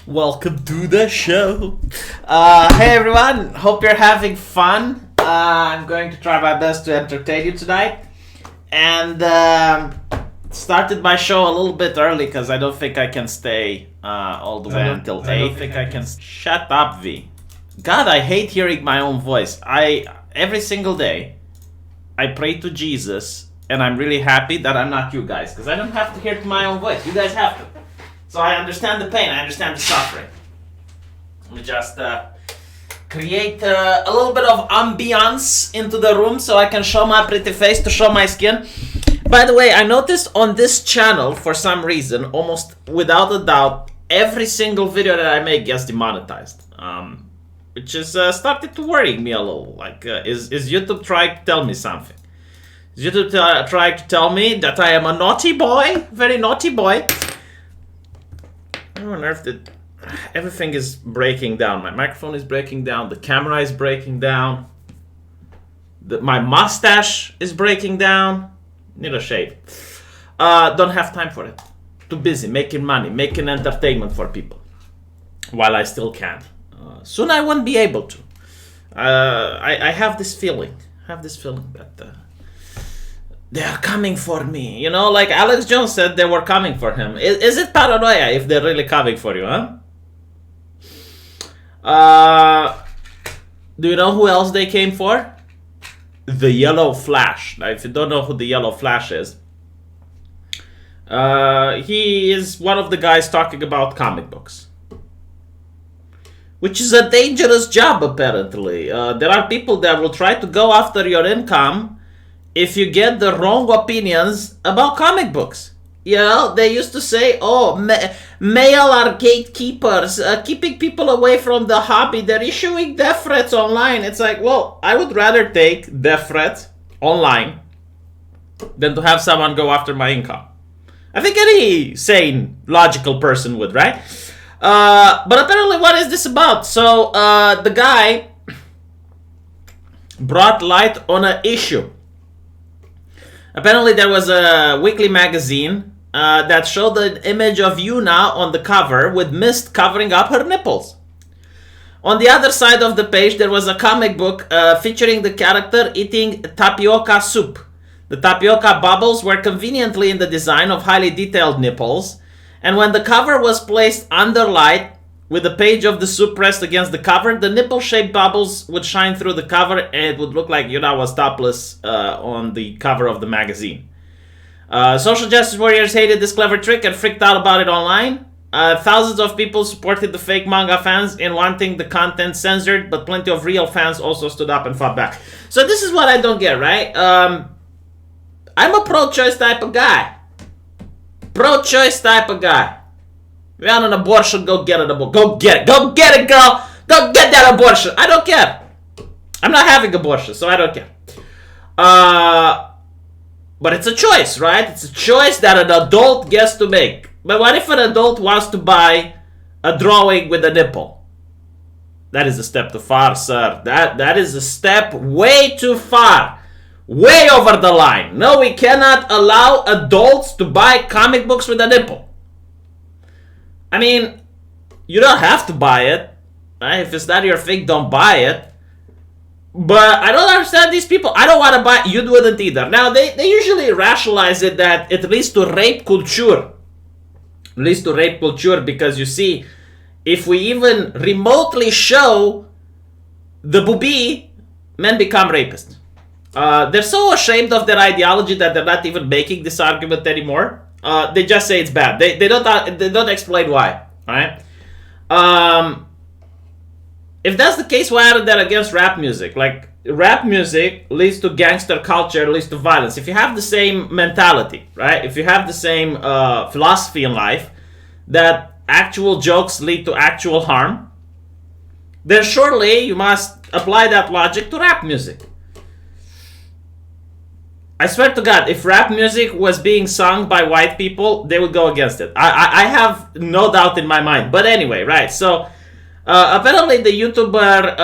Welcome to the show. Hey everyone, hope you're having fun. I'm going to try my best to entertain you tonight. And started my show a little bit early because I don't think I can stay all the way until 8. I don't think I can. Shut up, V. God, I hate hearing my own voice. Every single day, I pray to Jesus, and I'm really happy that I'm not you guys, because I don't have to hear my own voice. You guys have to. So I understand the pain, I understand the suffering. Let me just create a little bit of ambiance into the room so I can show my pretty face, to show my skin. By the way, I noticed on this channel, for some reason, almost without a doubt, every single video that I make gets demonetized. Which is started to worry me a little. Like, is YouTube trying to tell me something? Is YouTube trying to tell me that I am a naughty boy? Very naughty boy? I don't know if everything is breaking down. My microphone is breaking down. The camera is breaking down. My mustache is breaking down. Need a shave. Don't have time for it. Too busy making money, making entertainment for people. While I still can. Soon I won't be able to. I have this feeling. That they are coming for me. You know, like Alex Jones said they were coming for him. Is it paranoia if they're really coming for you, huh? Do you know who else they came for? The Yellow Flash. Now, if you don't know who the Yellow Flash is, he is one of the guys talking about comic books. Which is a dangerous job, apparently. There are people that will try to go after your income if you get the wrong opinions about comic books. You know, they used to say, male are gatekeepers, keeping people away from the hobby. They're issuing death threats online. It's like, well, I would rather take death threats online than to have someone go after my income. I think any sane, logical person would, right? But apparently, what is this about? So, the guy brought light on an issue. Apparently, there was a weekly magazine that showed an image of Yuna on the cover with mist covering up her nipples. On the other side of the page, there was a comic book featuring the character eating tapioca soup. The tapioca bubbles were conveniently in the design of highly detailed nipples, and when the cover was placed under light, with the page of the soup pressed against the cover, the nipple-shaped bubbles would shine through the cover, and it would look like Yuna was topless on the cover of the magazine. Social justice warriors hated this clever trick and freaked out about it online. Thousands of people supported the fake manga fans in wanting the content censored, but plenty of real fans also stood up and fought back. So this is what I don't get, right? I'm a pro-choice type of guy. Pro-choice type of guy. If you want an abortion, go get an abortion. Go get it. Go get it, girl. Go get that abortion. I don't care. I'm not having abortion, so I don't care. But it's a choice, right? It's a choice that an adult gets to make. But what if an adult wants to buy a drawing with a nipple? That is a step too far, sir. That is a step way too far. Way over the line. No, we cannot allow adults to buy comic books with a nipple. I mean, you don't have to buy it. Right? If it's not your thing, don't buy it. But I don't understand these people. I don't want to buy it. You wouldn't either. Now, they usually rationalize it that it leads to rape culture. It leads to rape culture because, you see, if we even remotely show the boobie, men become rapists. They're so ashamed of their ideology that they're not even making this argument anymore. They just say it's bad. They don't explain why. Right? If that's the case, why are they against rap music? Like, rap music leads to gangster culture, leads to violence. If you have the same mentality, right? If you have the same philosophy in life, that actual jokes lead to actual harm, then surely you must apply that logic to rap music. I swear to God, if rap music was being sung by white people, they would go against it. I have no doubt in my mind. But anyway, right, so apparently the YouTuber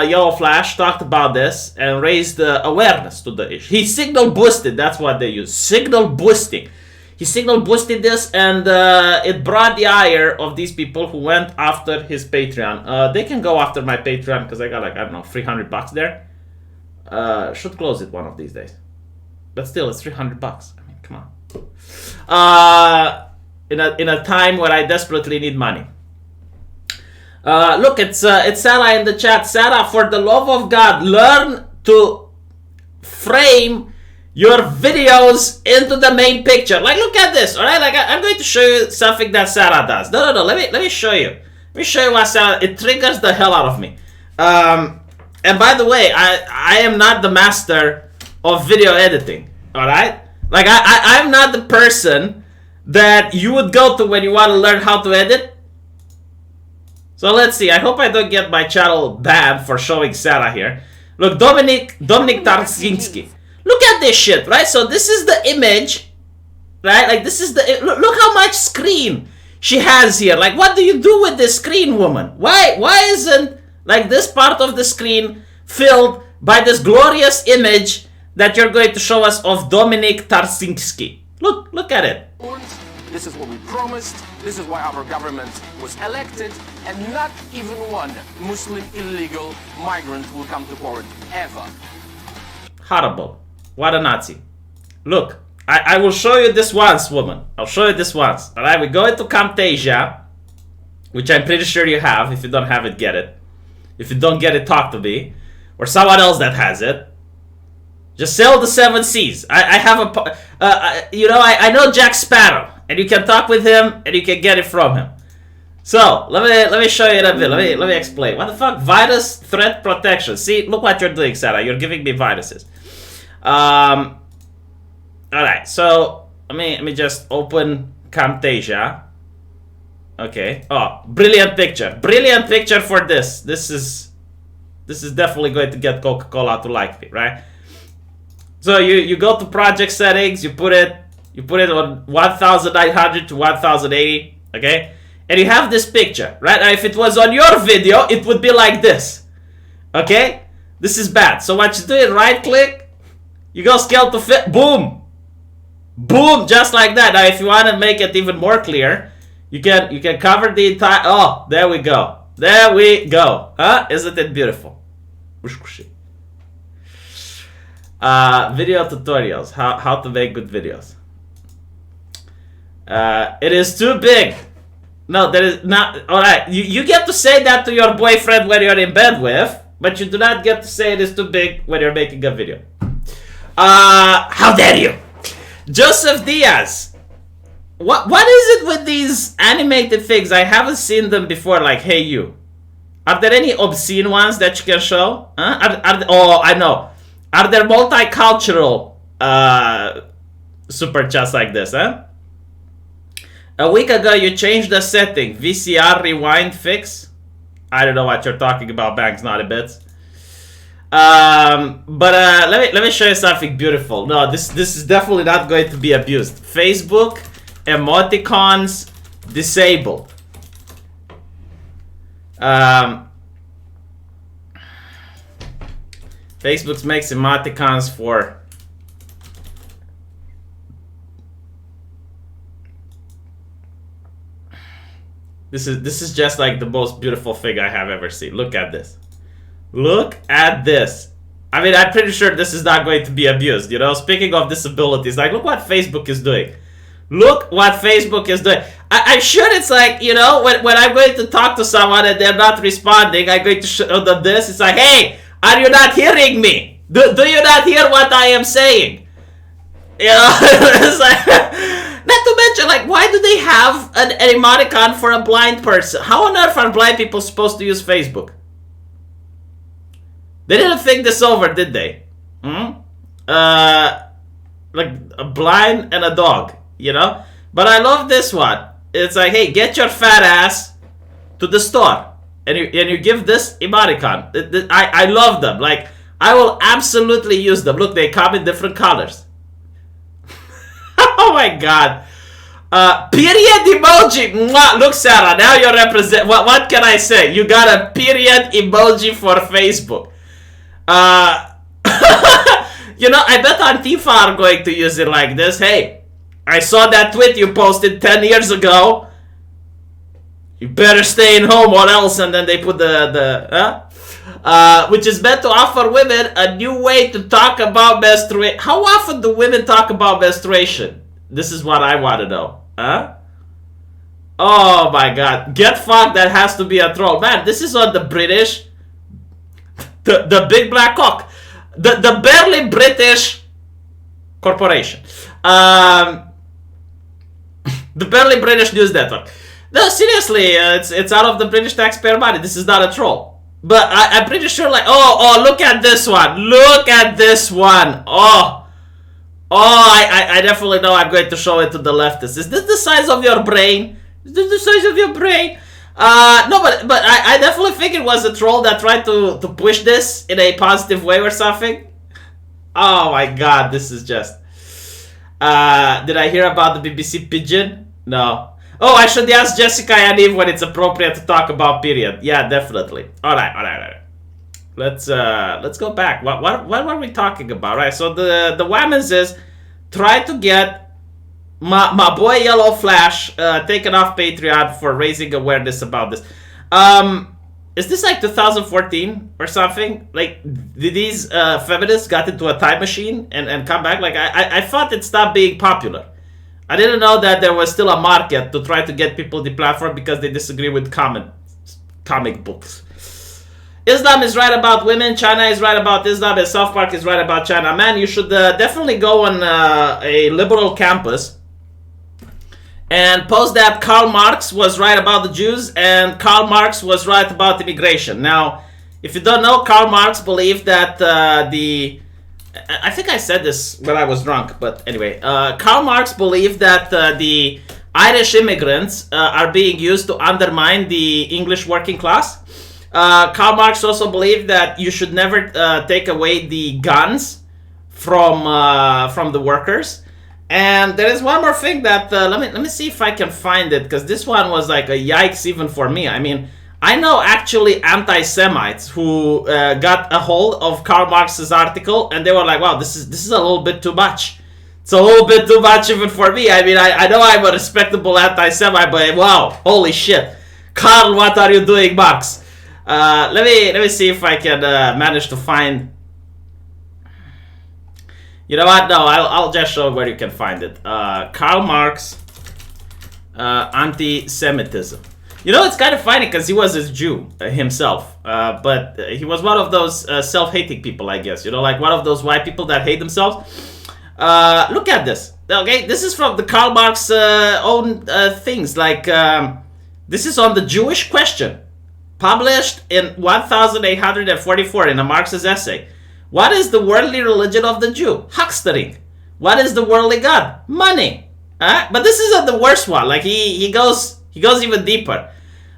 Yellow Flash talked about this and raised awareness to the issue. He signal boosted, that's what they use, signal boosting. He signal boosted this, and it brought the ire of these people who went after his Patreon. They can go after my Patreon because I got like, I don't know, $300 there. Should close it one of these days. But still, it's $300. I mean, come on. In a time where I desperately need money. Look, it's Sarah in the chat. Sarah, for the love of God, learn to frame your videos into the main picture. Like, look at this, all right? Like, I'm going to show you something that Sarah does. No. Let me show you. Let me show you what Sarah. It triggers the hell out of me. And by the way, I am not the master of video editing. All right? Like, I'm not the person that you would go to when you want to learn how to edit. So let's see. I hope I don't get my channel banned for showing Sarah here. Look, Dominic Tarzinski. Look at this shit, right? So this is the image, right? Like this is the look how much screen she has here. Like, what do you do with this screen, woman? Why isn't like this part of the screen filled by this glorious image that you're going to show us of Dominic Tarzinski? Look at it. This is what we promised. This is why our government was elected, and not even one Muslim illegal migrant will come to power ever. Horrible. What a Nazi. Look, I will show you this once, woman. I'll show you this once. Alright, we go into Camtasia, which I'm pretty sure you have. If you don't have it, get it. If you don't get it, talk to me. Or someone else that has it. Just sell the 7 C's. I have a... I know Jack Sparrow. And you can talk with him, and you can get it from him. So, let me show you that bit. Let me explain. What the fuck? Virus threat protection. See, look what you're doing, Sarah. You're giving me viruses. Alright, so let me just open Camtasia. Okay. Oh, brilliant picture. Brilliant picture for this. This is definitely going to get Coca-Cola to like me, right? So you go to project settings, you put it on 1900 to 1080, okay? And you have this picture, right? Now, if it was on your video, it would be like this, okay? This is bad. So what you do is right click, you go scale to fit, boom, boom, just like that. Now, if you want to make it even more clear, you can cover the entire. Oh, there we go, huh? Isn't it beautiful? Video tutorials, how to make good videos. It is too big. No, that is not. Alright, you get to say that to your boyfriend when you're in bed with, but you do not get to say it is too big when you're making a video. How dare you? Joseph Diaz. What is it with these animated things? I haven't seen them before, like, hey you. Are there any obscene ones that you can show? Huh? Oh, I know. Are there multicultural super chats like this, huh? A week ago, you changed the setting. VCR rewind fix. I don't know what you're talking about, Banks Naughty Bits. Let me show you something beautiful. No, this is definitely not going to be abused. Facebook emoticons disabled. Facebook makes emoticons for. This is just like the most beautiful thing I have ever seen. Look at this. Look at this. I mean, I'm pretty sure this is not going to be abused, you know? Speaking of disabilities, like, look what Facebook is doing. Look what Facebook is doing. I'm sure it's like, you know, when I'm going to talk to someone and they're not responding, I'm going to show them this. It's like, hey, are you not hearing me? Do you not hear what I am saying? You know, it's like... Not to mention, like, why do they have an emoticon for a blind person? How on earth are blind people supposed to use Facebook? They didn't think this over, did they? Like a blind and a dog, you know? But I love this one. It's like, hey, get your fat ass to the store. And you give this emoticon. I love them. Like, I will absolutely use them. Look, they come in different colors. Oh my god. Period emoji. Mwah. Look, Sarah, now you represent. What can I say? You got a period emoji for Facebook. You know, I bet Antifa are going to use it like this. Hey, I saw that tweet you posted 10 years ago. You better stay in home or else. And then they put which is meant to offer women a new way to talk about menstruation. How often do women talk about menstruation? This is what I want to know. Oh my god. Get fucked, that has to be a troll. Man, this is on the British. The big black cock. The barely British corporation. The barely British news network. No, seriously, it's out of the British taxpayer money. This is not a troll. But I'm pretty sure, like, oh, look at this one. Look at this one. I definitely know I'm going to show it to the leftists. Is this the size of your brain? Is this the size of your brain? No, but I definitely think it was a troll that tried to push this in a positive way or something. Oh my god, this is just... did I hear about the BBC Pigeon? No. Oh, I should ask Jessica and Eve when it's appropriate to talk about period. Yeah, definitely. Alright. Let's go back. What were we talking about? Right, so the women's is try to get my boy Yellow Flash taken off Patreon for raising awareness about this. Is this like 2014 or something? Like, did these feminists got into a time machine and come back? Like, I thought it stopped being popular. I didn't know that there was still a market to try to get people deplatformed because they disagree with comic books. Islam is right about women, China is right about Islam, and South Park is right about China. Man, you should definitely go on a liberal campus and post that Karl Marx was right about the Jews and Karl Marx was right about immigration. Now, if you don't know, Karl Marx believed that I think I said this when I was drunk, but anyway, Karl Marx believed that the Irish immigrants are being used to undermine the English working class. Karl Marx also believed that you should never take away the guns from the workers. And there is one more thing that let me see if I can find it, because this one was like a yikes even for me. I mean, I know actually anti-Semites who got a hold of Karl Marx's article and they were like, wow, this is a little bit too much. It's a little bit too much even for me. I mean, I know I'm a respectable anti-Semite, but wow, holy shit. Karl, what are you doing, Marx? Let me see if I can manage to find... You know what? No, I'll just show where you can find it. Karl Marx, anti-Semitism. You know, it's kind of funny because he was a Jew himself, but he was one of those self-hating people, I guess. You know, like one of those white people that hate themselves. Look at this. Okay, this is from the Karl Marx own things. Like, this is on the Jewish question, published in 1844 in a Marxist essay. What is the worldly religion of the Jew? Huckstering. What is the worldly god? Money. But this isn't the worst one. Like he goes even deeper.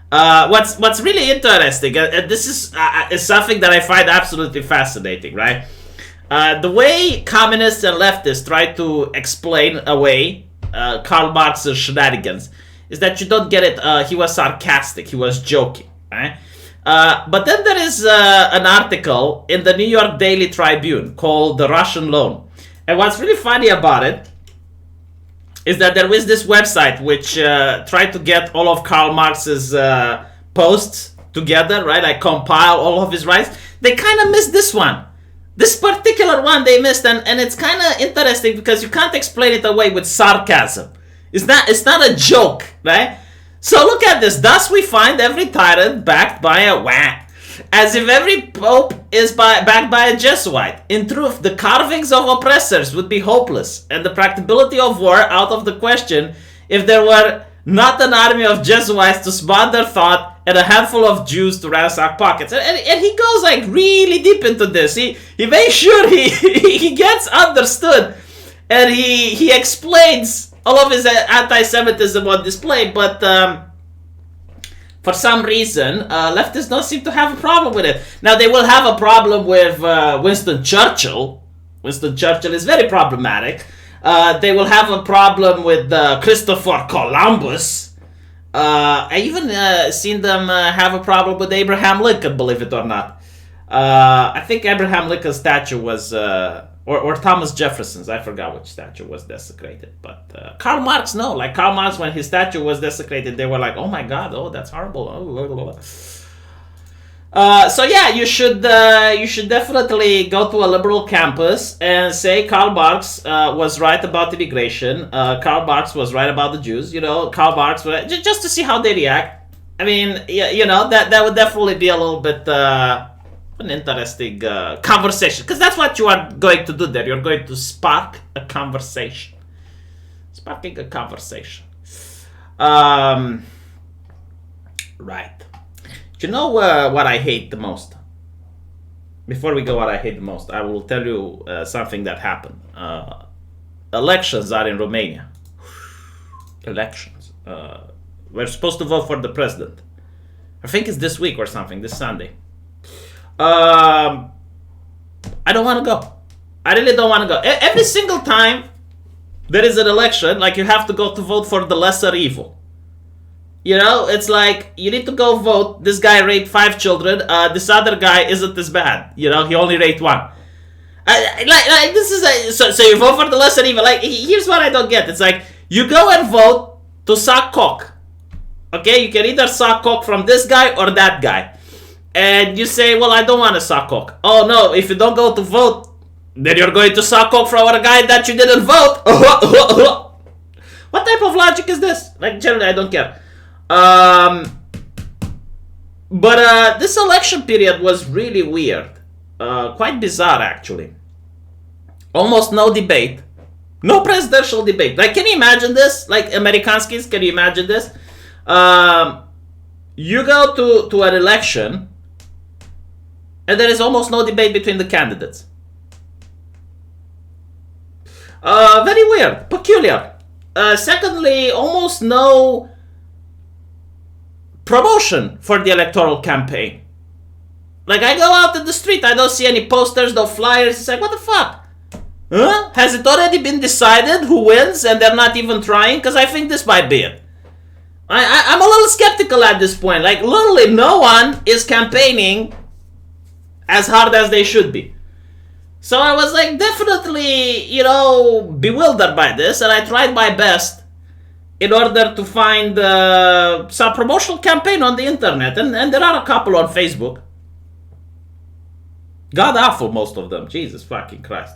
What's really interesting, and this is something that I find absolutely fascinating, right? The way communists and leftists try to explain away Karl Marx's shenanigans is that you don't get it. He was sarcastic. He was joking, right? But then there is an article in the New York Daily Tribune called The Russian Loan. And what's really funny about it is that there was this website which tried to get all of Karl Marx's posts together, right? Like compile all of his writings. They kind of missed this one. This particular one they missed, and it's kind of interesting because you can't explain it away with sarcasm. It's not a joke, right? So look at this. Thus we find every tyrant backed by a wah. As if every pope is backed by a Jesuit. In truth, the carvings of oppressors would be hopeless, and the practicability of war out of the question if there were not an army of Jesuits to smother thought and a handful of Jews to ransack pockets. And he goes like really deep into this. He makes sure he gets understood, and he explains all of his anti-Semitism on display, but for some reason, leftists don't seem to have a problem with it. Now, they will have a problem with Winston Churchill. Winston Churchill is very problematic. They will have a problem with Christopher Columbus. I even seen them have a problem with Abraham Lincoln, believe it or not. I think Abraham Lincoln's statue was or Thomas Jefferson's. I forgot which statue was desecrated. But Karl Marx, no. Like Karl Marx, when his statue was desecrated, they were like, oh my God, oh, that's horrible. Oh, blah, blah, blah. So yeah, you should definitely go to a liberal campus and say Karl Marx was right about immigration. Karl Marx was right about the Jews. You know, Karl Marx was, just to see how they react. I mean, you know, that would definitely be a little bit an interesting conversation, because that's what you are going to do there. You're going to spark a conversation. Sparking a conversation. Right. Do you know what I hate the most? Before we go, what I hate the most, I will tell you something that happened. Elections are in Romania. Elections. We're supposed to vote for the president. I think it's this week or something, this Sunday. I don't want to go. I really don't want to go. Every single time there is an election, like, you have to go to vote for the lesser evil. You know, it's like, you need to go vote. This guy raped 5 children. This other guy isn't as bad. You know, he only raped 1. Like this is so you vote for the lesser evil. Like, here's what I don't get. It's like, you go and vote to suck cock. Okay, you can either suck cock from this guy or that guy. And you say, well, I don't want to suck cock. Oh no, if you don't go to vote, then you're going to suck cock from a guy that you didn't vote. What type of logic is this? Like, generally, I don't care. But this election period was really weird. Quite bizarre, actually. Almost no debate. No presidential debate. Like, can you imagine this? Like, Amerikanskis, can you imagine this? You go to an election, and there is almost no debate between the candidates. Very weird. Peculiar. Secondly, almost no promotion for the electoral campaign. Like, I go out in the street, I don't see any posters, no flyers. It's like, what the fuck? Huh? Has it already been decided who wins and they're not even trying? Because I think this might be it. I'm a little skeptical at this point. Like, literally no one is campaigning as hard as they should be. So I was like, definitely, you know, bewildered by this, and I tried my best in order to find some promotional campaign on the internet, and there are a couple on Facebook. God awful, most of them. Jesus fucking Christ.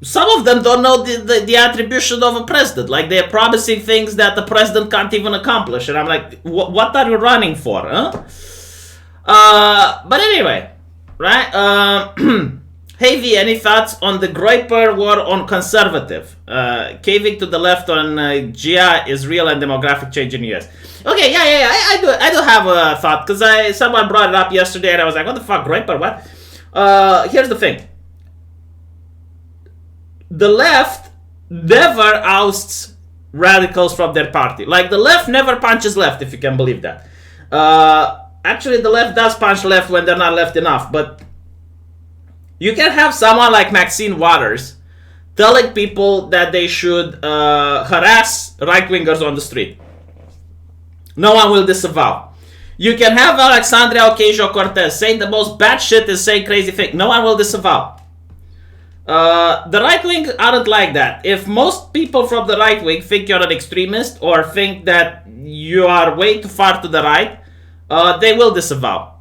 Some of them don't know the attribution of a president. Like, they're promising things that the president can't even accomplish. And I'm like, what are you running for, huh? But anyway, right? Hey V, any thoughts on the Groyper war on conservative? Caving to the left on Gia is real and demographic change in the US. Okay, yeah, I do have a thought, because someone brought it up yesterday and I was like, what the fuck, Groyper, what? Here's the thing. The left never ousts radicals from their party. Like, the left never punches left, if you can believe that. Actually, the left does punch left when they're not left enough, but you can have someone like Maxine Waters telling people that they should harass right-wingers on the street. No one will disavow. You can have Alexandria Ocasio-Cortez saying the most bad shit and saying crazy thing. No one will disavow. The right wing aren't like that. If most people from the right wing think you're an extremist or think that you are way too far to the right, they will disavow.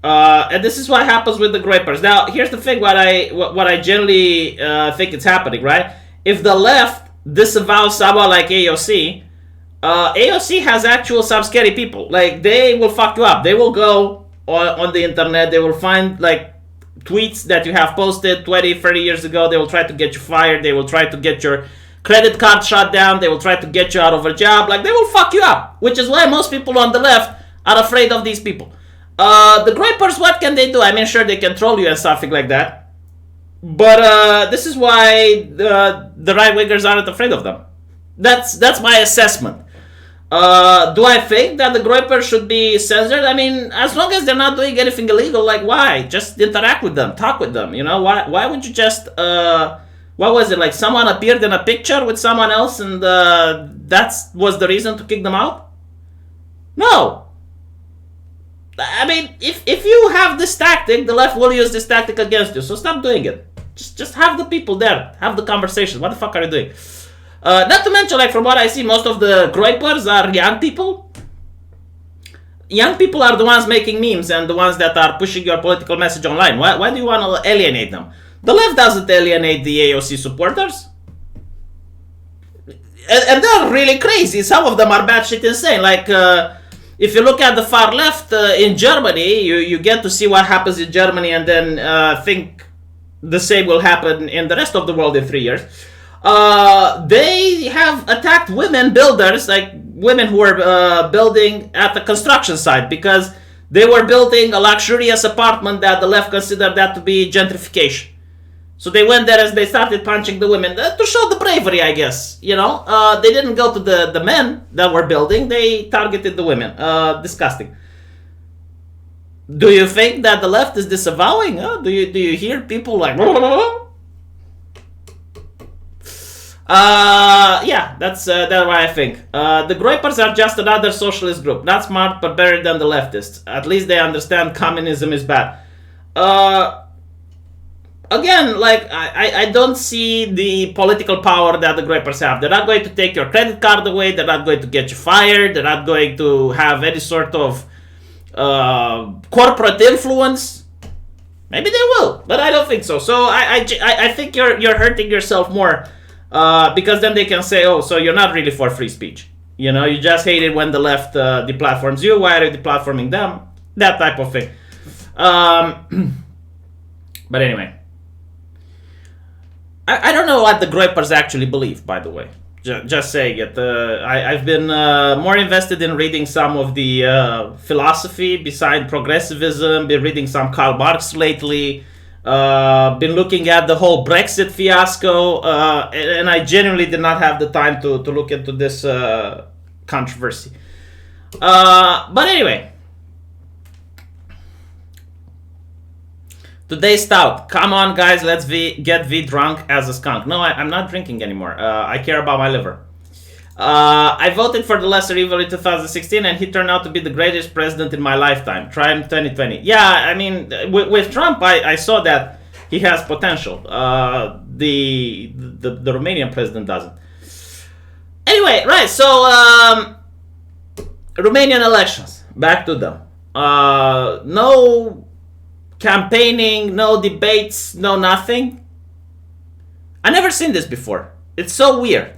And this is what happens with the Groypers. Now, here's the thing, what I generally think is happening, right? If the left disavows someone like AOC, AOC has some scary people. Like, they will fuck you up. They will go on the internet, they will find, like, tweets that you have posted 20, 30 years ago. They will try to get you fired. They will try to get your credit card shut down. They will try to get you out of a job. Like, they will fuck you up, which is why most people on the left are afraid of these people. The Groypers, what can they do? I mean, sure, they can troll you and something like that, but this is why the right-wingers aren't afraid of them. That's my assessment. Do I think that the Groypers should be censored? I mean, as long as they're not doing anything illegal, like, why? Just interact with them, talk with them, you know? Why would you just, what was it, like, someone appeared in a picture with someone else and that was the reason to kick them out? No. I mean, if you have this tactic, the left will use this tactic against you. So stop doing it. Just have the people there. Have the conversation. What the fuck are you doing? Not to mention, like, from what I see, most of the groypers are young people. Young people are the ones making memes and the ones that are pushing your political message online. Why do you want to alienate them? The left doesn't alienate the AOC supporters. And they're really crazy. Some of them are batshit insane. Like, if you look at the far left in Germany, you get to see what happens in Germany and then think the same will happen in the rest of the world in 3 years. They have attacked women builders, like women who were building at the construction site, because they were building a luxurious apartment that the left considered that to be gentrification. So they went there as they started punching the women to show the bravery, I guess. You know, they didn't go to the men that were building; they targeted the women. Disgusting. Do you think that the left is disavowing? Do you hear people like? Yeah, that's what I think. The groypers are just another socialist group, not smart but better than the leftists. At least they understand communism is bad. Again, like, I don't see the political power that the groypers have. They're not going to take your credit card away. They're not going to get you fired. They're not going to have any sort of corporate influence. Maybe they will, but I don't think so. So I think you're hurting yourself more, because then they can say, oh, so you're not really for free speech. You know, you just hate it when the left deplatforms you. Why are you deplatforming them? That type of thing. But anyway. I don't know what the groypers actually believe, by the way. Just saying it. I've been more invested in reading some of the philosophy beside progressivism, been reading some Karl Marx lately, been looking at the whole Brexit fiasco, and I genuinely did not have the time to look into this controversy. But anyway. Today's stout. Come on, guys, let's get V drunk as a skunk. No, I'm not drinking anymore. I care about my liver. I voted for the lesser evil in 2016, and he turned out to be the greatest president in my lifetime. Try him 2020. Yeah, I mean, with Trump, I saw that he has potential. The Romanian president doesn't. Anyway, right, so Romanian elections. Back to them. No campaigning, no debates, no nothing. I never seen this before. It's so weird.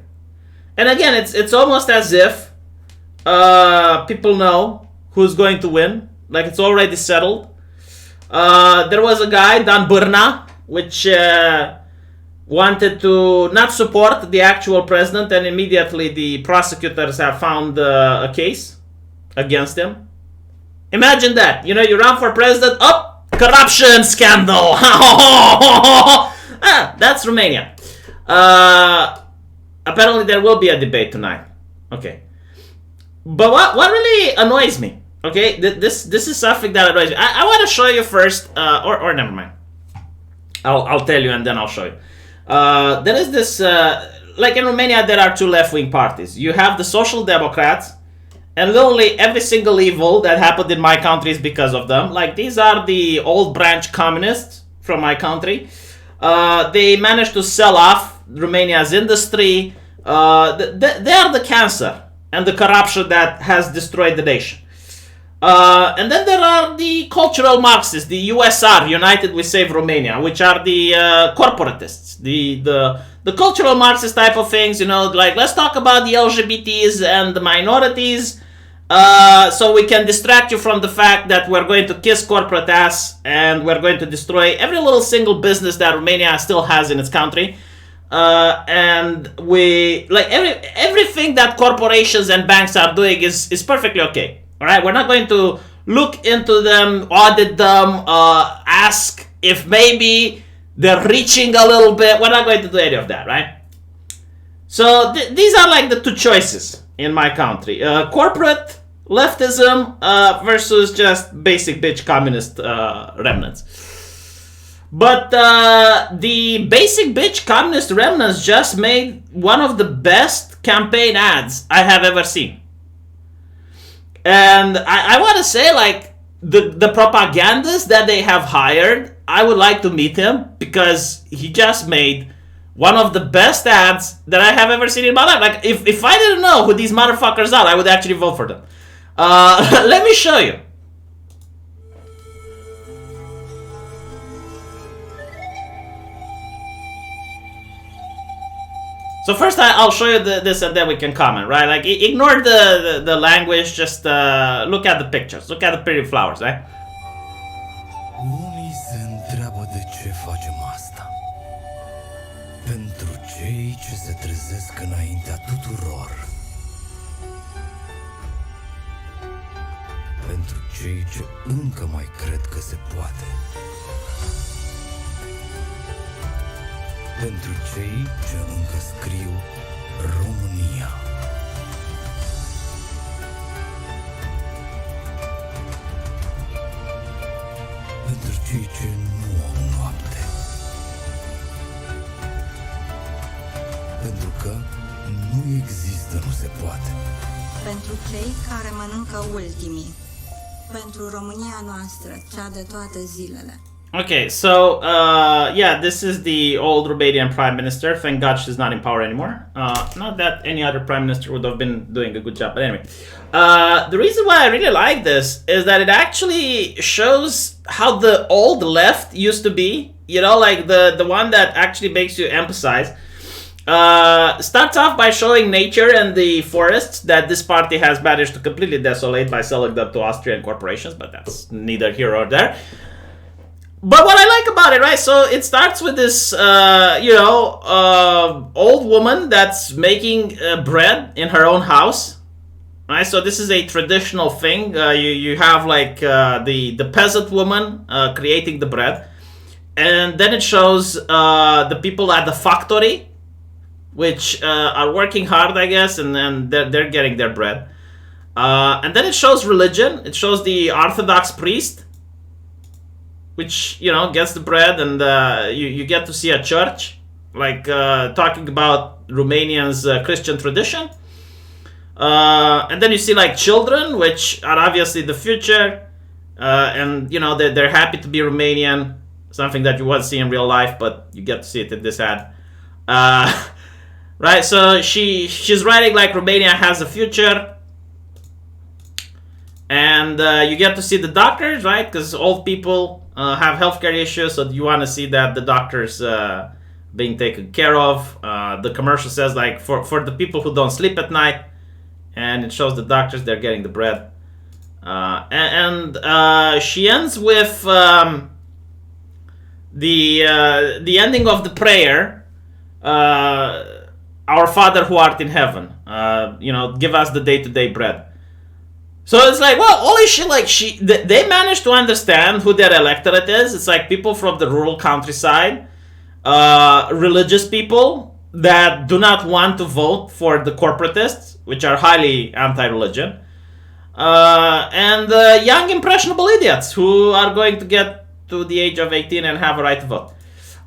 And again, it's almost as if people know who's going to win. Like, it's already settled. There was a guy, Dan Bârna, which wanted to not support the actual president, and immediately the prosecutors have found a case against him. Imagine that. You know, you run for president, corruption scandal. That's Romania. Apparently there will be a debate tonight. Okay. But what really annoys me, okay, this is something that annoys me. I want to show you first, or never mind. I'll tell you and then I'll show you. There is this, like in Romania there are two left-wing parties. You have the Social Democrats, and literally every single evil that happened in my country is because of them. Like, these are the old branch communists from my country. They managed to sell off Romania's industry. They are the cancer and the corruption that has destroyed the nation. And then there are the cultural Marxists, the USR, United We Save Romania, which are the corporatists, the cultural Marxist type of things, you know, like, let's talk about the LGBTs and the minorities, so we can distract you from the fact that we're going to kiss corporate ass and we're going to destroy every little single business that Romania still has in its country. And we, like, everything that corporations and banks are doing is perfectly okay. All right, we're not going to look into them, audit them, ask if maybe they're reaching a little bit. We're not going to do any of that, right? So these are like the two choices in my country. Corporate leftism versus just basic bitch communist remnants. But the basic bitch communist remnants just made one of the best campaign ads I have ever seen. And I want to say, like, the propagandist that they have hired, I would like to meet him because he just made one of the best ads that I have ever seen in my life. Like, if I didn't know who these motherfuckers are, I would actually vote for them. Let me show you. So first I'll show you this and then we can comment, right? Like, ignore the language, just look at the pictures. Look at the pretty flowers, right? Unii se întreabă de ce facem asta. Pentru cei ce se trezesc înaintea tuturor. Pentru cei ce încă mai cred că se poate. Pentru cei ce încă scriu România. Pentru cei ce nu au noapte. Pentru că nu există, nu se poate. Pentru cei care mănâncă ultimii. Pentru România noastră, cea de toate zilele. Okay, so, yeah, this is the old Romanian Prime Minister. Thank God she's not in power anymore. Not that any other Prime Minister would have been doing a good job, but anyway. The reason why I really like this is that it actually shows how the old left used to be. You know, like the one that actually makes you emphasize. Starts off by showing nature and the forests that this party has managed to completely desolate by selling them to Austrian corporations, but that's neither here or there. But what I like about it, right, so it starts with this, old woman that's making bread in her own house, right? So this is a traditional thing. You have, like, the peasant woman creating the bread. And then it shows the people at the factory, which are working hard, I guess, and then they're getting their bread. And then it shows religion. It shows the Orthodox priest, which, gets the bread, and you get to see a church, like, talking about Romanians' Christian tradition. And then you see, like, children, which are obviously the future, and, they're happy to be Romanian, something that you won't see in real life, but you get to see it in this ad. Right, so she's writing, like, Romania has a future. And you get to see the doctors, right? Because old people have healthcare issues, so you want to see that the doctors being taken care of. The commercial says, like, for the people who don't sleep at night, and it shows the doctors, they're getting the bread. And she ends with the ending of the prayer, Our Father who art in heaven, give us the day-to-day bread. So it's like, well, holy shit, like, they managed to understand who their electorate is. It's like people from the rural countryside, religious people that do not want to vote for the corporatists, which are highly anti-religion, and young impressionable idiots who are going to get to the age of 18 and have a right to vote.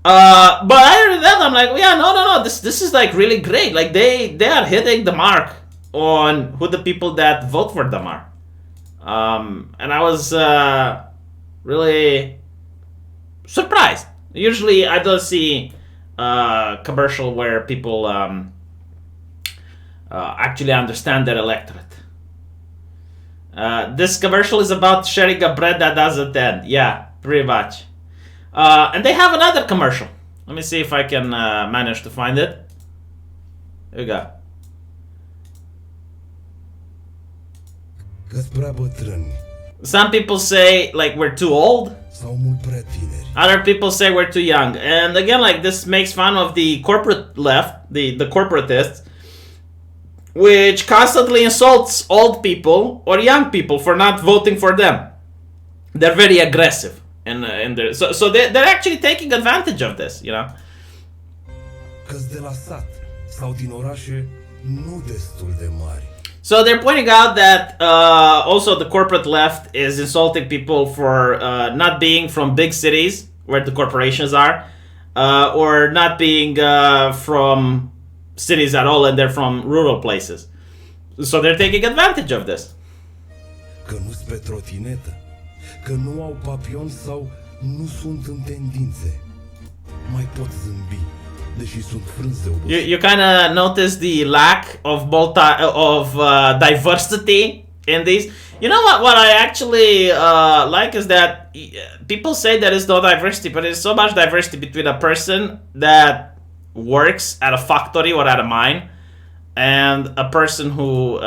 But other than that, I'm like, yeah, no, this is, like, really great. Like, they are hitting the mark on who the people that vote for them are. And I was really surprised. Usually I don't see commercial where people actually understand their electorate. This commercial is about sharing a bread that doesn't end. Yeah, pretty much. And they have another commercial. Let me see if I can manage to find it. Here we go. Some people say, like, we're too old. Other people say we're too young. And again, like, this makes fun of the corporate left, the corporatists, which constantly insults old people or young people for not voting for them. They're very aggressive. So they're actually taking advantage of this, So they're pointing out that also the corporate left is insulting people for not being from big cities where the corporations are, or not being from cities at all, and they're from rural places. So they're taking advantage of this. că nu au papion sau nu sunt în tendințe. Mai pot zâmbi, deși sunt frânți de obosit. You kind of notice the lack of diversity in these. You know what I actually like is that people say there is no diversity, but there's so much diversity between a person that works at a factory or at a mine and a person who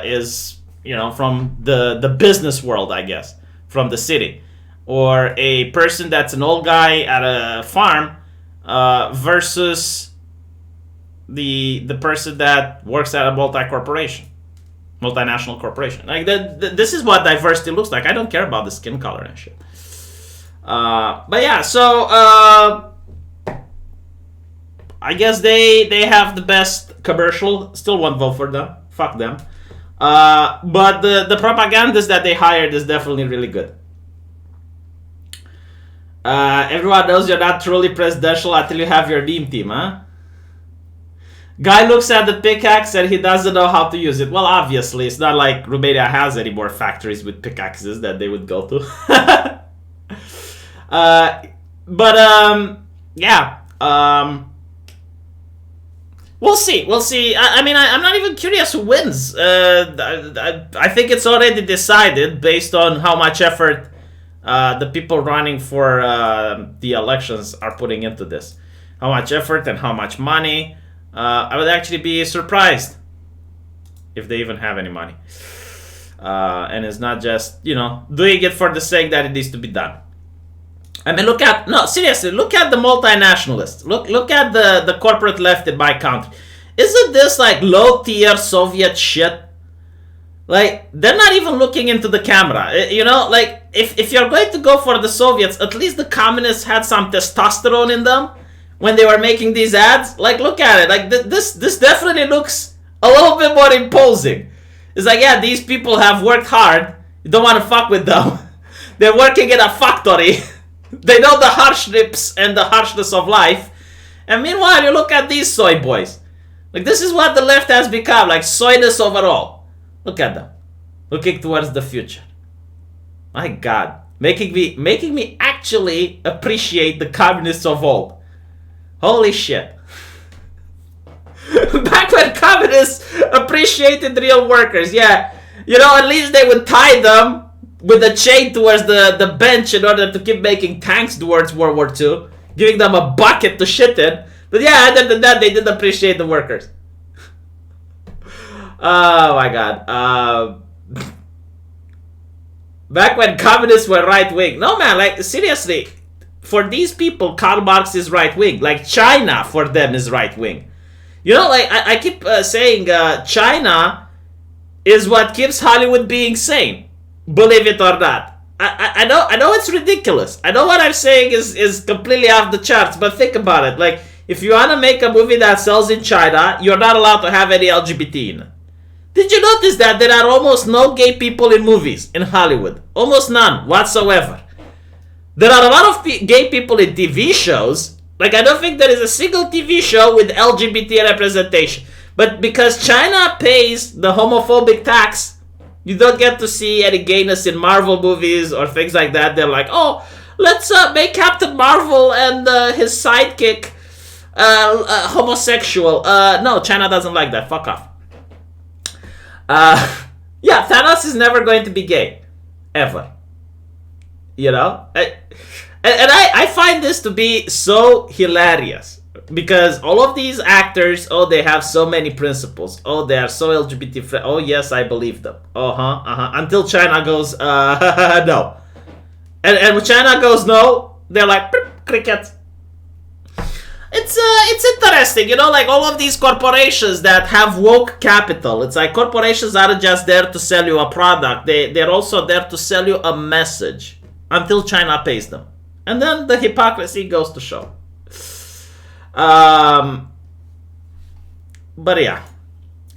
is, you know, from the business world, I guess, from the city, or a person that's an old guy at a farm versus the person that works at a multinational corporation. Like this is what diversity looks like. I don't care about the skin color and shit. But yeah, so I guess they have the best commercial. Still won't vote for them. Fuck them. But the propagandist that they hired is definitely really good. Everyone knows you're not truly presidential until you have your meme team, huh? Guy looks at the pickaxe and he doesn't know how to use it. Well, obviously, it's not like Romania has any more factories with pickaxes that they would go to. Yeah. We'll see. I mean, I'm not even curious who wins. I think it's already decided based on how much effort the people running for the elections are putting into this. How much effort and how much money. I would actually be surprised if they even have any money. And it's not just, you know, doing it for the sake that it needs to be done. I mean, seriously, look at the multinationalists. Look at the corporate left in my country. Isn't this like low-tier Soviet shit? Like, they're not even looking into the camera. You know, like, if you're going to go for the Soviets, at least the communists had some testosterone in them when they were making these ads. Like, look at it. Like, this definitely looks a little bit more imposing. It's like, yeah, these people have worked hard. You don't want to fuck with them. They're working in a factory. They know the hardships and the harshness of life. And meanwhile, you look at these soy boys. Like, this is what the left has become. Like, soyness overall. Look at them. Looking towards the future. My God. Making me actually appreciate the communists of old. Holy shit. Back when communists appreciated real workers. Yeah. You know, at least they would tie them with a chain towards the bench in order to keep making tanks towards World War II. Giving them a bucket to shit in. But yeah, other than that, they didn't appreciate the workers. Oh my God. Back when communists were right-wing. No, man, like, seriously. For these people, Karl Marx is right-wing. Like, China, for them, is right-wing. You know, like, I keep saying China is what keeps Hollywood being sane. Believe it or not. I know it's ridiculous. I know what I'm saying is completely off the charts, but think about it. Like, if you want to make a movie that sells in China, you're not allowed to have any LGBT in it. Did you notice that there are almost no gay people in movies in Hollywood? Almost none whatsoever. There are a lot of gay people in TV shows. Like, I don't think there is a single TV show with LGBT representation. But because China pays the homophobic tax, you don't get to see any gayness in Marvel movies or things like that. They're like, oh, let's make Captain Marvel and his sidekick homosexual. No, China doesn't like that. Fuck off. Yeah, Thanos is never going to be gay. Ever. You know? I find this to be so hilarious. Because all of these actors, oh, they have so many principles. Oh, they are so LGBT friendly. Oh, yes, I believe them. Until China goes, no. And when China goes no, they're like, cricket. It's interesting, you know, like all of these corporations that have woke capital. It's like corporations aren't just there to sell you a product. They're also there to sell you a message until China pays them. And then the hypocrisy goes to show. But yeah,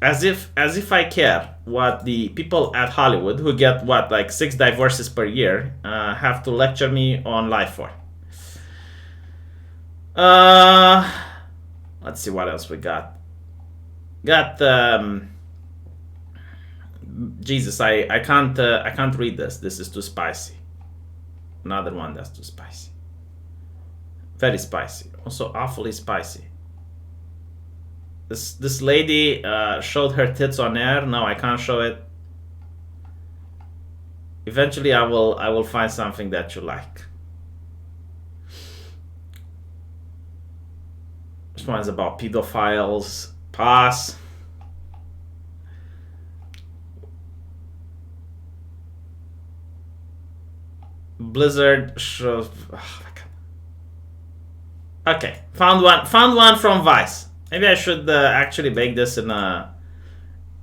as if I care what the people at Hollywood who get what, like 6 divorces per year have to lecture me on life for. Let's see what else we got. Jesus, I can't read this. This is too spicy. Another one that's too spicy. Very spicy. Also awfully spicy. This lady showed her tits on air. No, I can't show it. Eventually I will find something that you like. This one's about pedophiles. Pass. Blizzard shows. Oh my god. Okay, found one from Vice. Maybe I should actually make this in a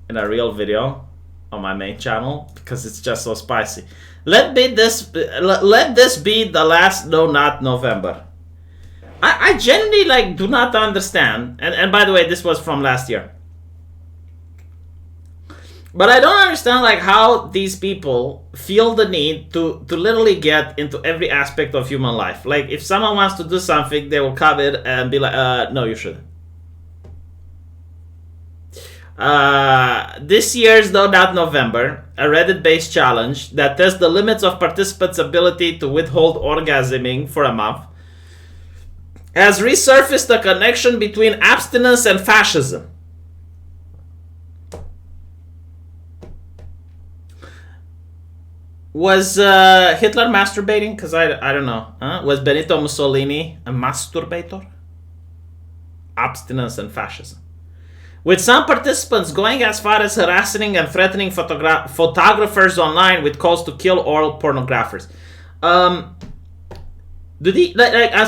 real video on my main channel because it's just so spicy. Let this be the last No Not November. I genuinely do not understand. And by the way, this was from last year. But I don't understand how these people feel the need to literally get into every aspect of human life. Like if someone wants to do something, they will come in and be like, no, you shouldn't. This year's No Not November, a Reddit-based challenge that tests the limits of participants' ability to withhold orgasming for a month, has resurfaced a connection between abstinence and fascism. Was Hitler masturbating? Because I don't know. Was Benito Mussolini a masturbator? Abstinence and fascism. With some participants going as far as harassing and threatening photographers online with calls to kill all pornographers. I'm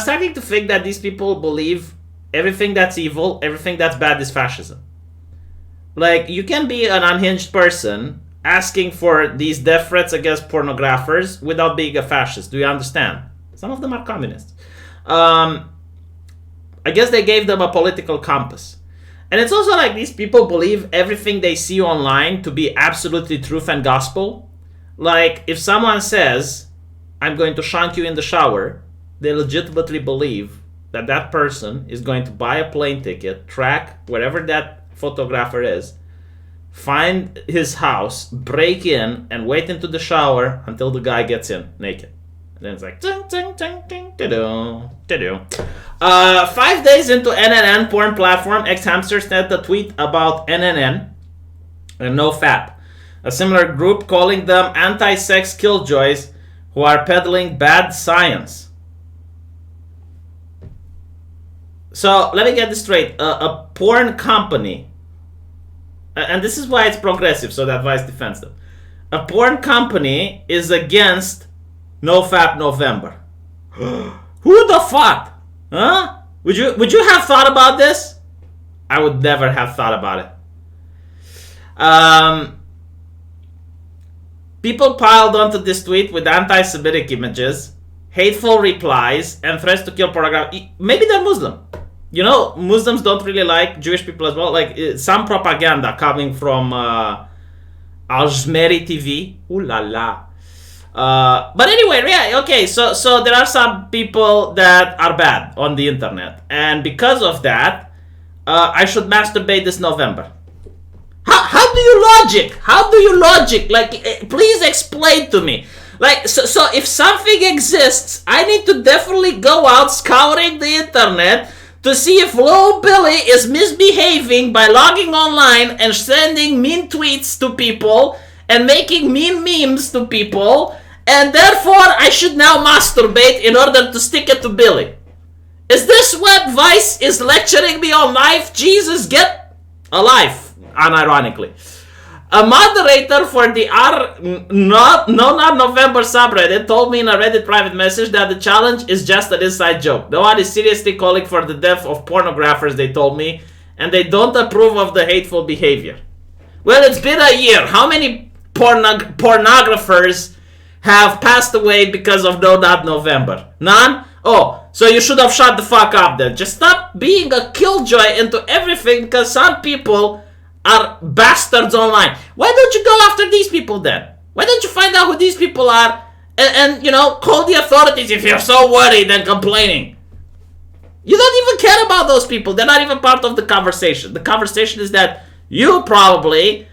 starting to think that these people believe everything that's evil, everything that's bad is fascism. Like, you can be an unhinged person asking for these death threats against pornographers without being a fascist. Do you understand? Some of them are communists. I guess they gave them a political compass. And it's also like these people believe everything they see online to be absolutely truth and gospel. Like, if someone says, I'm going to shank you in the shower, they legitimately believe that that person is going to buy a plane ticket, track wherever that photographer is, find his house, break in, and wait into the shower until the guy gets in naked. And then it's like, ting, ting, ting, ting, ta-do, ta-do. 5 days into NNN porn platform, X-Hamster sent a tweet about NNN and NoFap, a similar group, calling them anti-sex killjoys who are peddling bad science. So let me get this straight. A porn company, and this is why it's progressive, so that Vice defends them. A porn company is against NoFap November. Who the fuck? Huh? Would you have thought about this? I would never have thought about it. People piled onto this tweet with anti-Semitic images, hateful replies, and threats to kill pornography. Maybe they're Muslim. You know, Muslims don't really like Jewish people as well. Like, some propaganda coming from Al-Jmeri TV. Ooh la la. But anyway, yeah, okay, so there are some people that are bad on the internet. And because of that, I should masturbate this November. How do you logic? Like, please explain to me. Like, so if something exists, I need to definitely go out scouring the internet to see if Lil Billy is misbehaving by logging online and sending mean tweets to people and making mean memes to people, and therefore I should now masturbate in order to stick it to Billy. Is this what Vice is lecturing me on life? Jesus, get a life, unironically. A moderator for the No Not November subreddit told me in a Reddit private message that the challenge is just an inside joke. No one is seriously calling for the death of pornographers, they told me, and they don't approve of the hateful behavior. Well, it's been a year. How many pornographers have passed away because of No Not November? None? Oh, so you should have shut the fuck up then. Just stop being a killjoy into everything, because some people are bastards online. Why don't you go after these people then? Why don't you find out who these people are and you know, call the authorities if you're so worried and complaining? You don't even care about those people. They're not even part of the conversation. The conversation is that you probably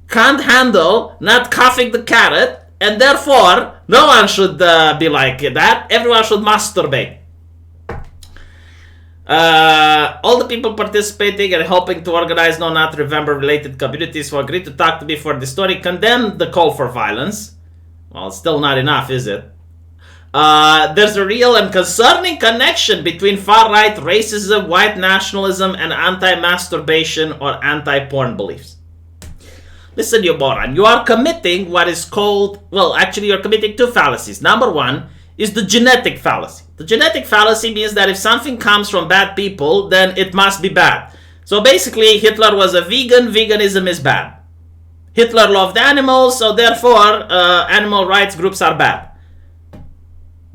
can't handle not coughing the carrot and therefore no one should be like that. Everyone should masturbate. All the people participating and helping to organize not November-related communities who agreed to talk to me for this story condemned the call for violence. Well, it's still not enough, is it? There's a real and concerning connection between far-right racism, white nationalism, and anti-masturbation or anti-porn beliefs. Listen, you moron, you are committing what is called, well, actually you're committing two fallacies. Number one is the genetic fallacy. The genetic fallacy means that if something comes from bad people, then it must be bad. So basically, Hitler was a vegan, veganism is bad. Hitler loved animals, so therefore animal rights groups are bad.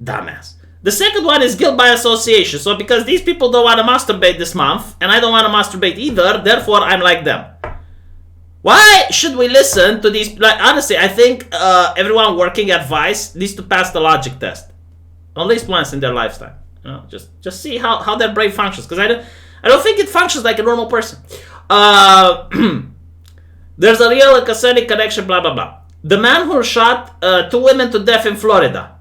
Dumbass. The second one is guilt by association. So because these people don't want to masturbate this month, and I don't want to masturbate either, therefore I'm like them. Why should we listen to these? Like, honestly, I think everyone working at Vice needs to pass the logic test. At least once in their lifetime. You know, just see how their brain functions. Because I don't think it functions like a normal person. There's a real concerning connection, blah, blah, blah. The man who shot 2 women to death in Florida.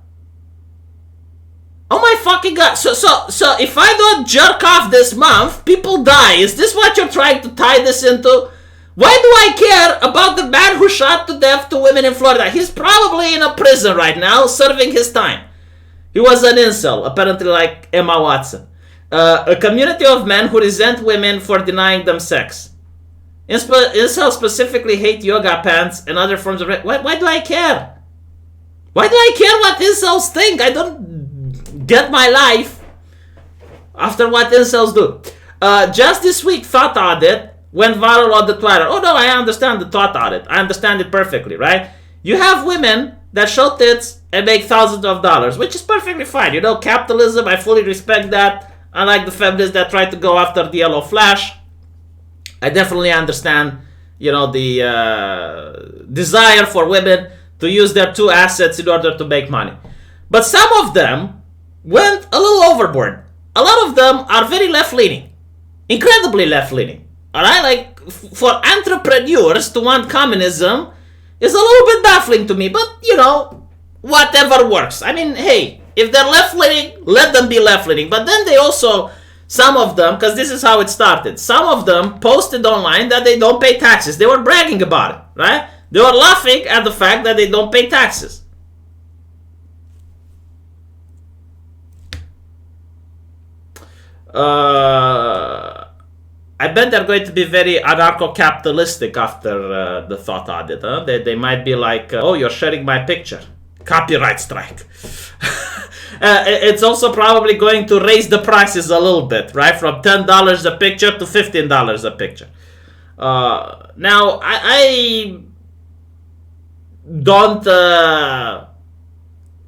Oh my fucking god. So if I don't jerk off this month, people die. Is this what you're trying to tie this into? Why do I care about the man who shot to death 2 women in Florida? He's probably in a prison right now, serving his time. He was an incel, apparently like Emma Watson. A community of men who resent women for denying them sex. Incels specifically hate yoga pants and other forms of... Why do I care? Why do I care what incels think? I don't get my life after what incels do. Just this week, Thought Audit went viral on the Twitter. Oh no, I understand the Thought Audit. I understand it perfectly, right? You have women that show tits and make thousands of dollars, which is perfectly fine. You know, capitalism, I fully respect that. Unlike the feminists that try to go after the yellow flash, I definitely understand, you know, the desire for women to use their 2 assets in order to make money. But some of them went a little overboard. A lot of them are very left-leaning. Incredibly left-leaning. Alright? Like, for entrepreneurs to want communism is a little bit baffling to me. But, you know, whatever works. I mean, hey, if they're left-leaning, let them be left-leaning. But then they also... Some of them, because this is how it started, some of them posted online that they don't pay taxes. They were bragging about it, right? They were laughing at the fact that they don't pay taxes. I bet they're going to be very anarcho-capitalistic after the Thought Audit. Huh? They might be like, oh, you're sharing my picture. Copyright strike. It's also probably going to raise the prices a little bit, right? From $10 a picture to $15 a picture. Now, I don't,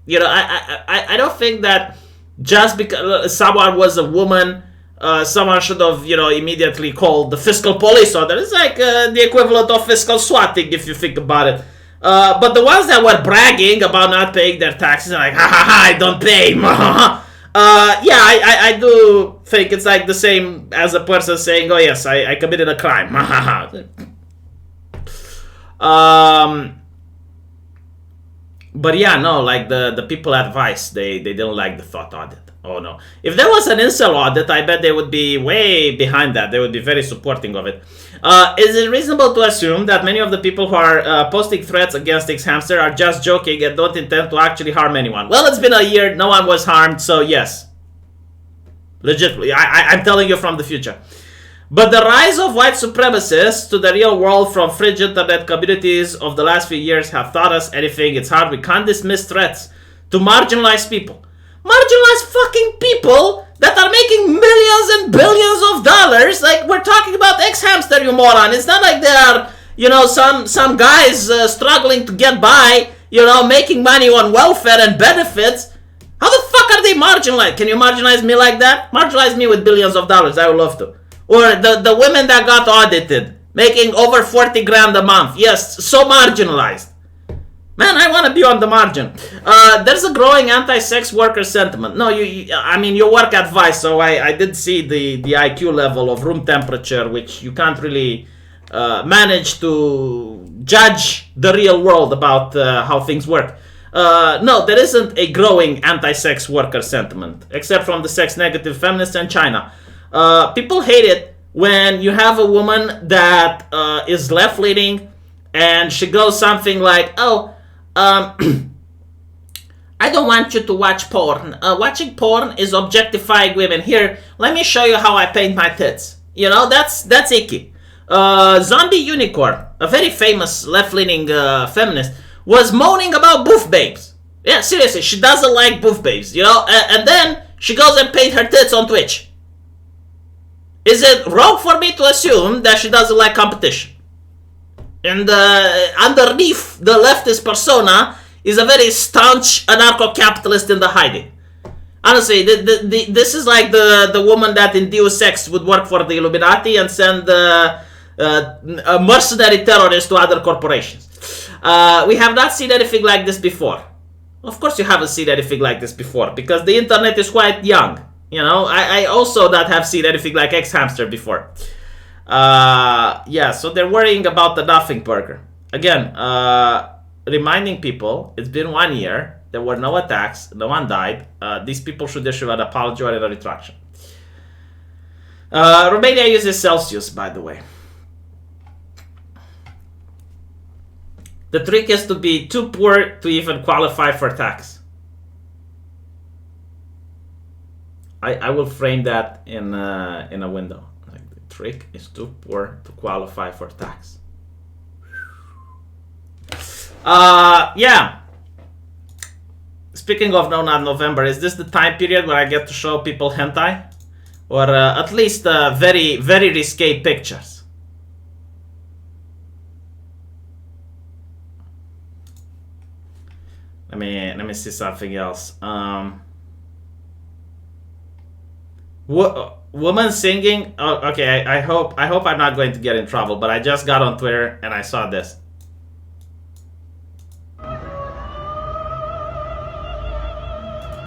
you know, I don't think that just because someone was a woman, someone should have, you know, immediately called the fiscal police on that. It's like the equivalent of fiscal swatting, if you think about it. But the ones that were bragging about not paying their taxes are like, ha ha ha, I don't pay. Yeah, I do think it's like the same as a person saying, oh yes, I committed a crime. But yeah, no, like the people at Vice, they didn't like the Thought Audit. Oh no. If there was an incel audit, I bet they would be way behind that. They would be very supporting of it. Is it reasonable to assume that many of the people who are posting threats against X-Hamster are just joking and don't intend to actually harm anyone? Well, it's been a year, no one was harmed, so yes. Legitimately, I'm telling you from the future. But the rise of white supremacists to the real world from fringe internet communities of the last few years have taught us anything. It's hard. We can't dismiss threats to marginalized people. Marginalized fucking people that are making millions and billions of dollars. Like, we're talking about X-Hamster, you moron. It's not like they are, you know, some guys struggling to get by, you know, making money on welfare and benefits. How the fuck are they marginalized? Can you marginalize me like that? Marginalize me with billions of dollars. I would love to. Or the women that got audited, making over 40 grand a month. Yes, so marginalized. Man, I want to be on the margin. There's a growing anti-sex worker sentiment. No, I mean, you work at Vice, so I did see the IQ level of room temperature, which you can't really manage to judge the real world about how things work. No, there isn't a growing anti-sex worker sentiment, except from the sex-negative feminists and China. People hate it when you have a woman that is left-leaning and she goes something like, oh, I don't want you to watch porn. Watching porn is objectifying women. Here, let me show you how I paint my tits. You know, that's icky. Zombie Unicorn, a very famous left-leaning feminist, was moaning about boof babes. Yeah, seriously, she doesn't like boof babes, you know? And then she goes and paints her tits on Twitch. Is it wrong for me to assume that she doesn't like competition? And underneath the leftist persona is a very staunch anarcho-capitalist in the hiding. Honestly, this is like the woman that in Deus Ex would work for the Illuminati and send a mercenary terrorist to other corporations. We have not seen anything like this before. Of course you haven't seen anything like this before, because the internet is quite young. You know, I also not have seen anything like X-Hamster before. Yeah, so they're worrying about the nothing burger. Again, reminding people, it's been 1 year, there were no attacks, no one died. These people should issue an apology or a retraction. Romania uses Celsius, by the way. The trick is to be too poor to even qualify for tax. I will frame that in a window. Like, the trick is too poor to qualify for tax. Yeah. Speaking of No Not November, is this the time period where I get to show people hentai? Or at least very, very risque pictures? Let me see something else. Woman singing. Oh, okay. I hope I'm not going to get in trouble. But I just got on Twitter and I saw this.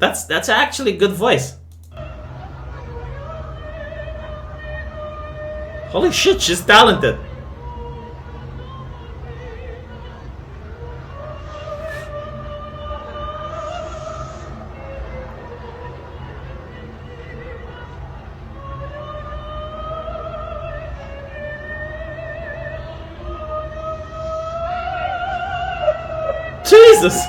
That's actually good voice. Holy shit, she's talented. Jesus!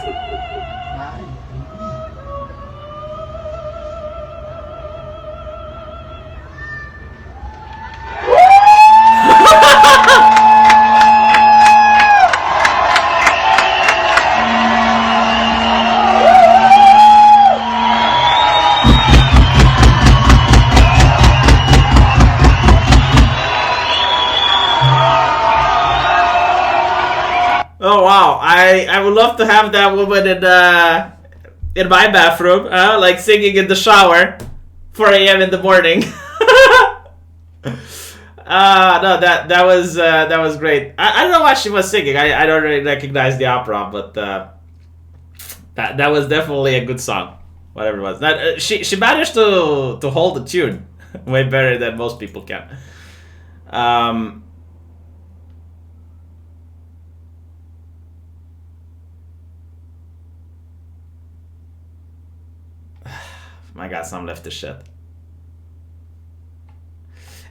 Oh wow, I would love to have that woman in my bathroom, like singing in the shower, 4 a.m. in the morning. No, that was great. I don't know what she was singing. I don't really recognize the opera, but that was definitely a good song. Whatever it was, that she managed to hold the tune way better than most people can. I got some leftist shit.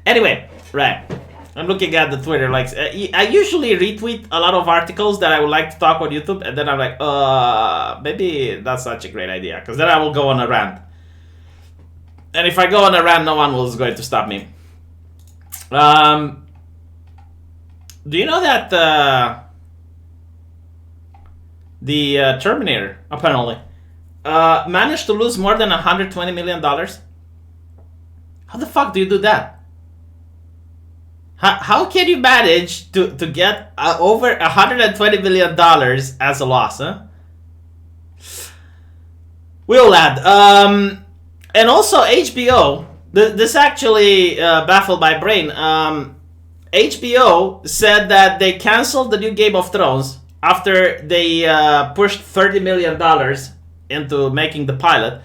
Anyway, right. I'm looking at the Twitter. Like, I usually retweet a lot of articles that I would like to talk on YouTube, and then I'm like, maybe that's such a great idea, because then I will go on a rant. And if I go on a rant, no one is going to stop me. Do you know that the Terminator, apparently, managed to lose more than $120 million? How the fuck do you do that? How can you manage to get over $120 million as a loss, huh? We'll add. And also HBO, this actually baffled my brain. HBO said that they canceled the new Game of Thrones after they pushed $30 million into making the pilot,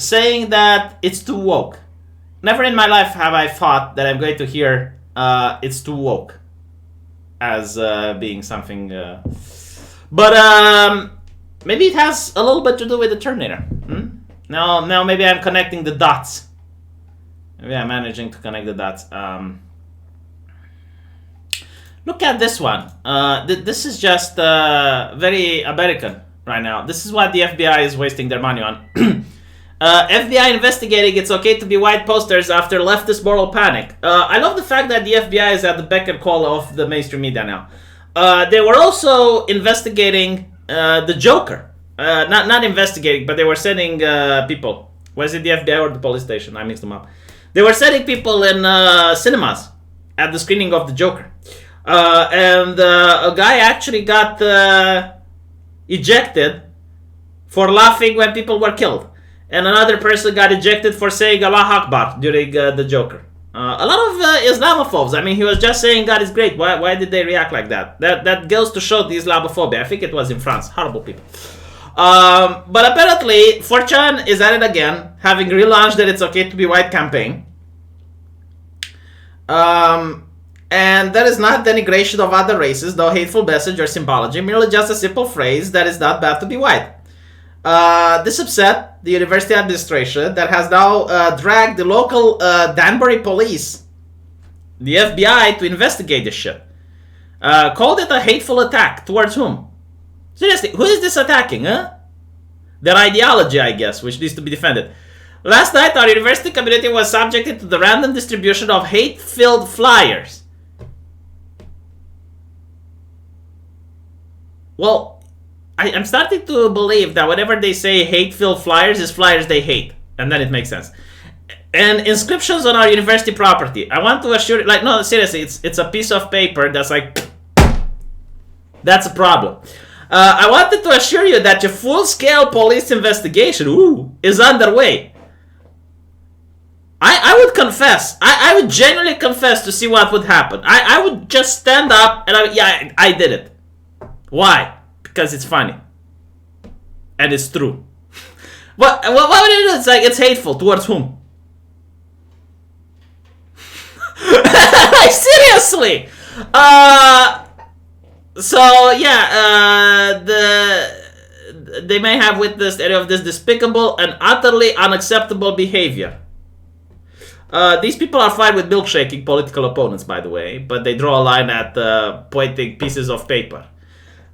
saying that it's too woke. Never in my life have I thought that I'm going to hear it's too woke as being something. But maybe it has a little bit to do with the Terminator. Now maybe I'm connecting the dots. Maybe I'm managing to connect the dots. Look at this one. This is just very American right now. This is what the FBI is wasting their money on. FBI investigating it's okay to be white posters after leftist moral panic. I love the fact that the FBI is at the beck and call of the mainstream media now. They were also investigating the Joker. Not investigating, but they were sending people. Was it the FBI or the police station? I mixed them up. They were sending people in cinemas at the screening of the Joker. And a guy actually got ejected for laughing when people were killed. And another person got ejected for saying Allah Akbar during the Joker. A lot of Islamophobes. I mean, he was just saying God is great. Why did they react like that? That goes to show the Islamophobia. I think it was in France. Horrible people. But apparently, 4chan is at it again, having relaunched that it's okay to be white campaign. And that is not denigration of other races, no hateful message or symbology, merely just a simple phrase that is not bad to be white. This upset the university administration that has now dragged the local Danbury police, the FBI, to investigate this shit. Called it a hateful attack. Towards whom? Seriously, who is this attacking, huh? Their ideology, I guess, which needs to be defended. Last night, our university community was subjected to the random distribution of hate-filled flyers. Well, I'm starting to believe that whenever they say hate-filled flyers is flyers they hate. And then it makes sense. And inscriptions on our university property. I want to assure you, like, no, seriously, it's a piece of paper that's like, that's a problem. I wanted to assure you that your full-scale police investigation, is underway. I would confess. I would genuinely confess to see what would happen. I would just stand up and I did it. Why? Because it's funny. And it's true. What would it do? It's like, it's hateful. Towards whom? Like, seriously! So, yeah, they may have witnessed any of this despicable and utterly unacceptable behavior. These people are fine with milkshaking political opponents, by the way, but they draw a line at pointing pieces of paper.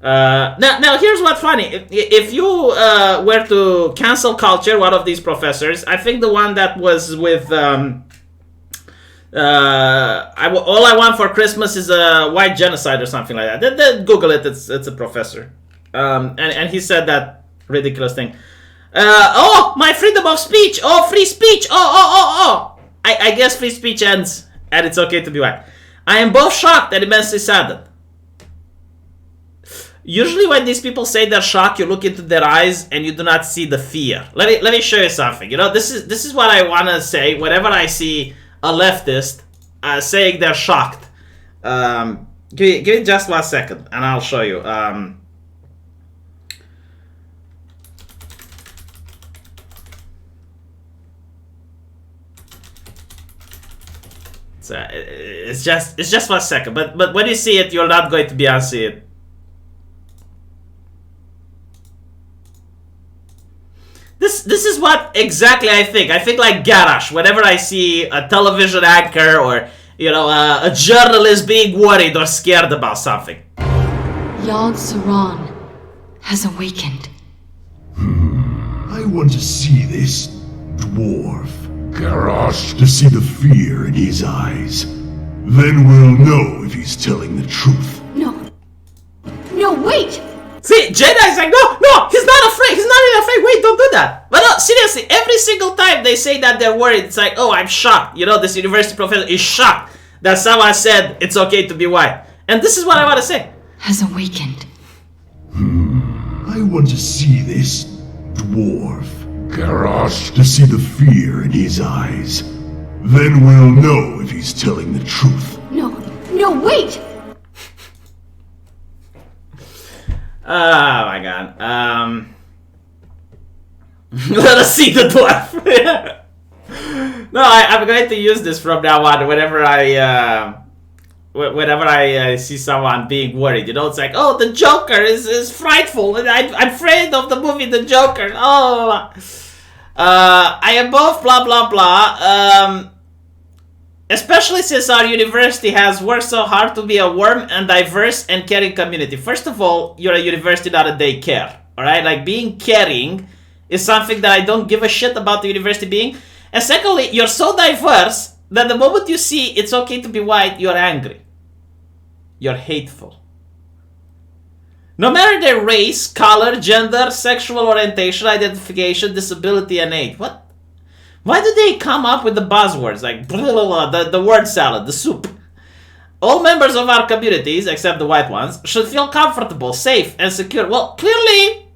Now, here's what's funny. If you were to cancel culture, one of these professors, I think the one that was with all I want for Christmas is a white genocide or something like that. Then Google it. It's a professor, and he said that ridiculous thing. Oh, my freedom of speech. Oh, free speech. Oh. I guess free speech ends, and it's okay to be white. I am both shocked and immensely saddened. Usually when these people say they're shocked, you look into their eyes and you do not see the fear. Let me show you something. You know, this is what I want to say whenever I see a leftist saying they're shocked. Give me just 1 second and I'll show you. It's just 1 second, but when you see it, you're not going to be able to see it. This is what exactly I think. I think like Garage. Whenever I see a television anchor or, you know, a journalist being worried or scared about something. Yogg Saron has awakened. I want to see this dwarf. Garrosh, to see the fear in his eyes. Then we'll know if he's telling the truth. No, wait! See, Jedi's like, no, he's not afraid. He's not even afraid. Wait, don't do that. But no, seriously, every single time they say that they're worried, it's like, oh, I'm shocked. You know, this university professor is shocked that someone said it's okay to be white. And this is what I want to say. Has awakened. I want to see this dwarf. Garrosh, to see the fear in his eyes. Then we'll know if he's telling the truth. No, wait! Oh my god. Let us see the dwarf. No, I'm going to use this from now on whenever I whenever I see someone being worried, you know, it's like, oh, the Joker is frightful, and I'm afraid of the movie The Joker. Oh, I am both blah blah blah. Especially since our university has worked so hard to be a warm and diverse and caring community. First of all, you're a university, not a daycare. All right, like being caring is something that I don't give a shit about the university being. And secondly, you're so diverse that the moment you see it's okay to be white, you're angry. You're hateful. No matter their race, color, gender, sexual orientation, identification, disability, and age. What? Why do they come up with the buzzwords like blah, blah, blah, the word salad, the soup? All members of our communities, except the white ones, should feel comfortable, safe, and secure. Well, clearly,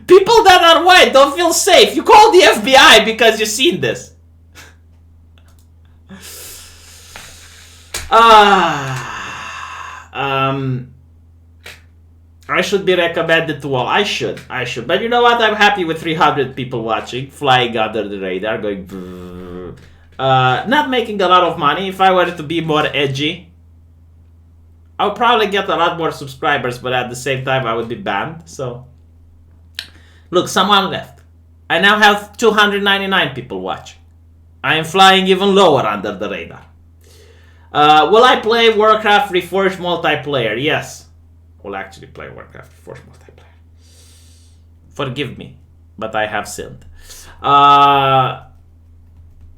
people that are white don't feel safe. You call the FBI because you've seen this. I should be recommended to all. I should. But you know what? I'm happy with 300 people watching, flying under the radar, going brrr. Not making a lot of money. If I were to be more edgy, I would probably get a lot more subscribers, but at the same time, I would be banned. So, look, someone left. I now have 299 people watching. I am flying even lower under the radar. Will I play Warcraft Reforged multiplayer? Yes. Will actually play Warcraft Reforged multiplayer. Forgive me, but I have sinned.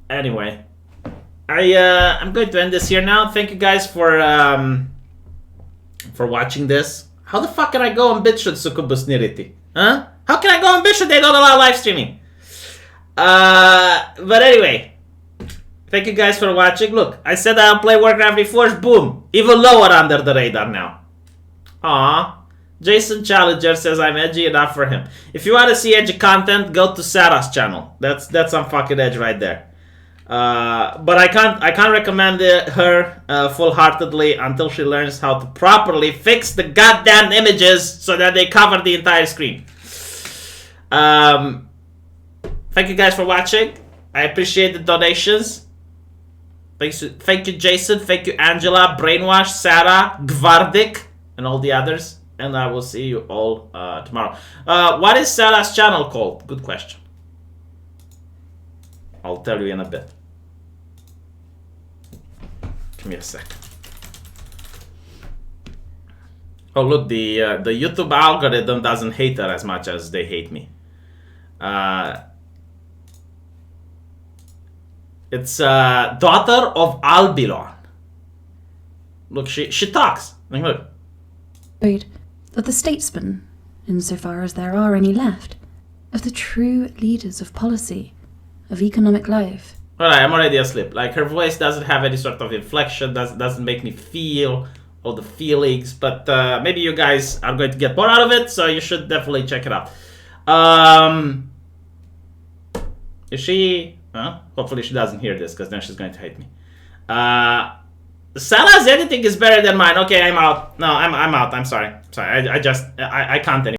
Anyway, I'm going to end this here now. Thank you guys for watching this. How the fuck can I go on BitChute, Succubus Niriti? Huh? How can I go on BitChute? They don't allow live streaming. But anyway. Thank you guys for watching. Look, I said I'll play Warcraft Reforged. Boom. Even lower under the radar now. Aww. Jason Challenger says I'm edgy enough for him. If you want to see edgy content, go to Sarah's channel. That's some fucking edge right there. But I can't recommend her full-heartedly until she learns how to properly fix the goddamn images so that they cover the entire screen. Thank you guys for watching. I appreciate the donations. Thank you, Jason. Thank you, Angela, Brainwash, Sarah, Gvardik, and all the others. And I will see you all tomorrow. What is Sarah's channel called? Good question. I'll tell you in a bit. Give me a sec. Oh, look, the YouTube algorithm doesn't hate her as much as they hate me. It's daughter of Albion. Look, she talks. Look. Of the statesmen, insofar as there are any left, of the true leaders of policy, of economic life. Alright, I'm already asleep. Like, her voice doesn't have any sort of inflection, doesn't make me feel all the feelings, but maybe you guys are going to get more out of it, so you should definitely check it out. Is she... hopefully she doesn't hear this, because then she's going to hate me. Salah's editing is better than mine. Okay, I'm out. No, I'm out. I'm sorry. I can't anymore.